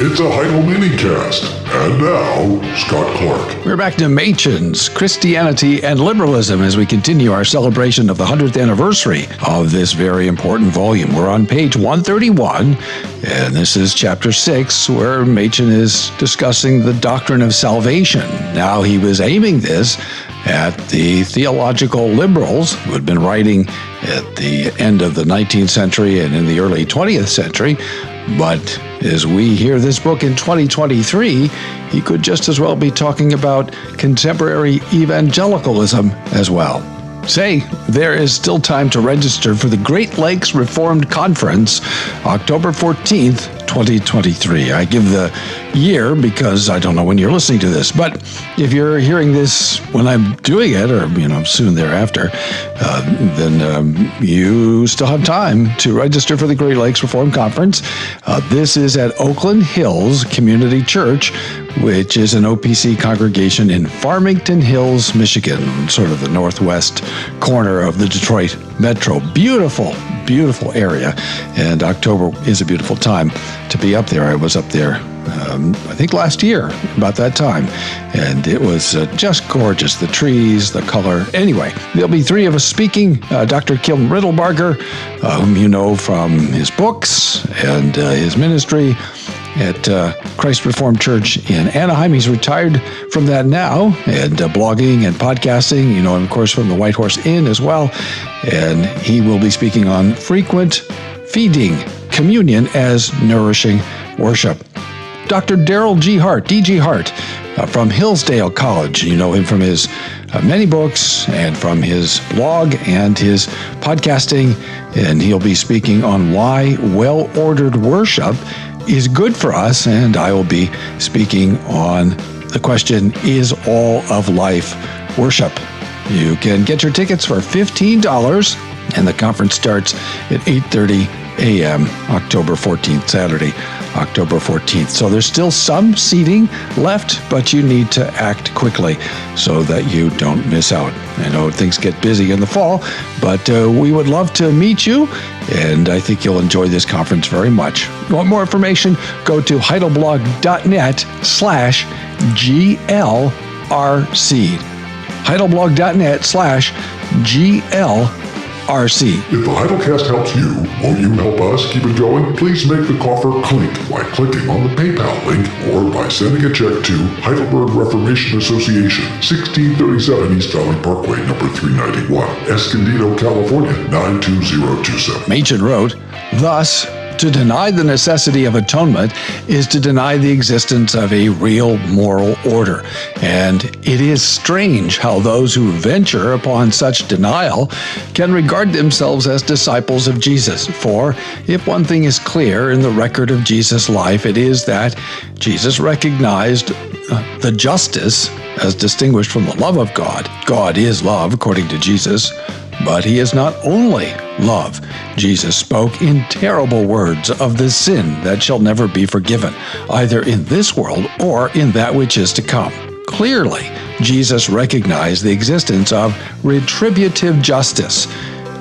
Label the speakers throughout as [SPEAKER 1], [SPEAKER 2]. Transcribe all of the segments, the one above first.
[SPEAKER 1] It's a Heidel Minicast. And now, Scott Clark.
[SPEAKER 2] We're back to Machen's Christianity and Liberalism as we continue our celebration of the 100th anniversary of this very important volume. We're on page 131, and this is chapter 6, where Machen is discussing the doctrine of salvation. Now, he was aiming this at the theological liberals who had been writing at the end of the 19th century and in the early 20th century. But as we hear this book in 2023, he could just as well be talking about contemporary evangelicalism as well. Say, there is still time to register for the Great Lakes Reformed Conference, October 14th, 2023. I give the year because I don't know when you're listening to this, but if you're hearing this when I'm doing it, or soon thereafter, then you still have time to register for the Great Lakes Reformed Conference. This is at Oakland Hills Community Church, which is an OPC congregation in Farmington Hills, Michigan, sort of the northwest corner of the Detroit metro. Beautiful, beautiful area, and October is a beautiful time to be up there. I was up there, I think last year, about that time, and it was just gorgeous. The trees, the color. Anyway, there'll be three of us speaking. Dr. Kim Riddlebarger, whom you know from his books and his ministry at Christ Reformed Church in Anaheim. He's retired from that now, and blogging and podcasting, and of course from the White Horse Inn as well. And he will be speaking on frequent feeding communion as nourishing worship. Dr. Daryl G. Hart, D.G. Hart, from Hillsdale College. You know him from his many books and from his blog and his podcasting, and he'll be speaking on why well-ordered worship is good for us, and I will be speaking on the question, is all of life worship? You can get your tickets for $15, and the conference starts at 8:30 a.m. October 14th, Saturday, October 14th. So there's still some seating left, but you need to act quickly so that you don't miss out. I know things get busy in the fall, but we would love to meet you, and I think you'll enjoy this conference very much. You want more information? Go to heidelblog.net/GLRC. heidelblog.net/GLRC.
[SPEAKER 1] If the Heidelcast helps you, won't you help us keep it going? Please make the coffer clink by clicking on the PayPal link or by sending a check to Heidelberg Reformation Association, 1637 East Valley Parkway, number 391, Escondido, California, 92027.
[SPEAKER 2] Machen wrote, thus, to deny the necessity of atonement is to deny the existence of a real moral order. And it is strange how those who venture upon such denial can regard themselves as disciples of Jesus. For if one thing is clear in the record of Jesus' life, it is that Jesus recognized the justice as distinguished from the love of God. God is love, according to Jesus, but he is not only love. Jesus spoke in terrible words of the sin that shall never be forgiven, either in this world or in that which is to come. Clearly, Jesus recognized the existence of retributive justice.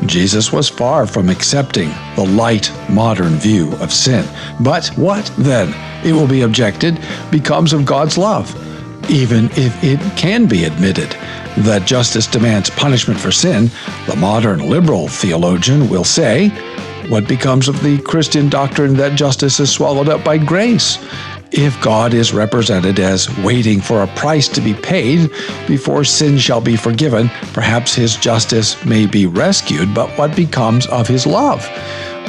[SPEAKER 2] Jesus was far from accepting the light, modern view of sin. But what, then, it will be objected, becomes of God's love? Even if it can be admitted that justice demands punishment for sin, the modern liberal theologian will say, what becomes of the Christian doctrine that justice is swallowed up by grace? If God is represented as waiting for a price to be paid before sin shall be forgiven, perhaps his justice may be rescued, but what becomes of his love?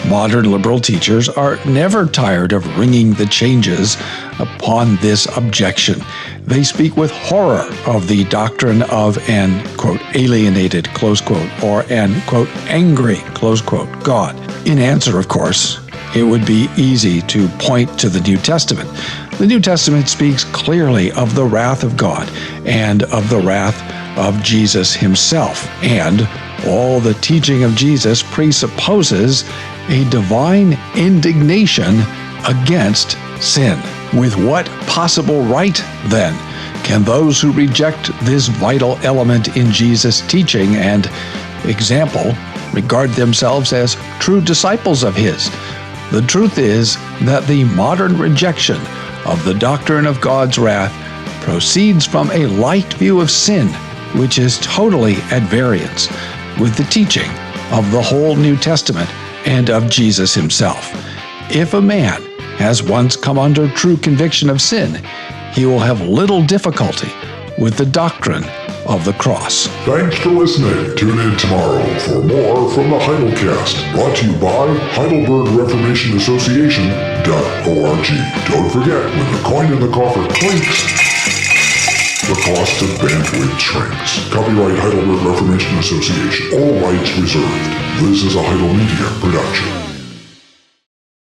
[SPEAKER 2] Modern liberal teachers are never tired of ringing the changes upon this objection. They speak with horror of the doctrine of an, quote, alienated, close quote, or an, quote, angry, close quote, God. In answer, of course, it would be easy to point to the New Testament. The New Testament speaks clearly of the wrath of God and of the wrath of Jesus himself, and all the teaching of Jesus presupposes a divine indignation against sin. With what possible right, then, can those who reject this vital element in Jesus' teaching and example regard themselves as true disciples of his? The truth is that the modern rejection of the doctrine of God's wrath proceeds from a light view of sin, which is totally at variance with the teaching of the whole New Testament and of Jesus himself. If a man has once come under true conviction of sin, he will have little difficulty with the doctrine of the cross.
[SPEAKER 1] Thanks for listening. Tune in tomorrow for more from the Heidelcast, brought to you by HeidelbergReformationAssociation.org. Don't forget, when the coin in the coffer clinks, the cost of bandwidth shrinks. Copyright Heidelberg Reformation Association. All rights reserved. This is a Heidel Media production.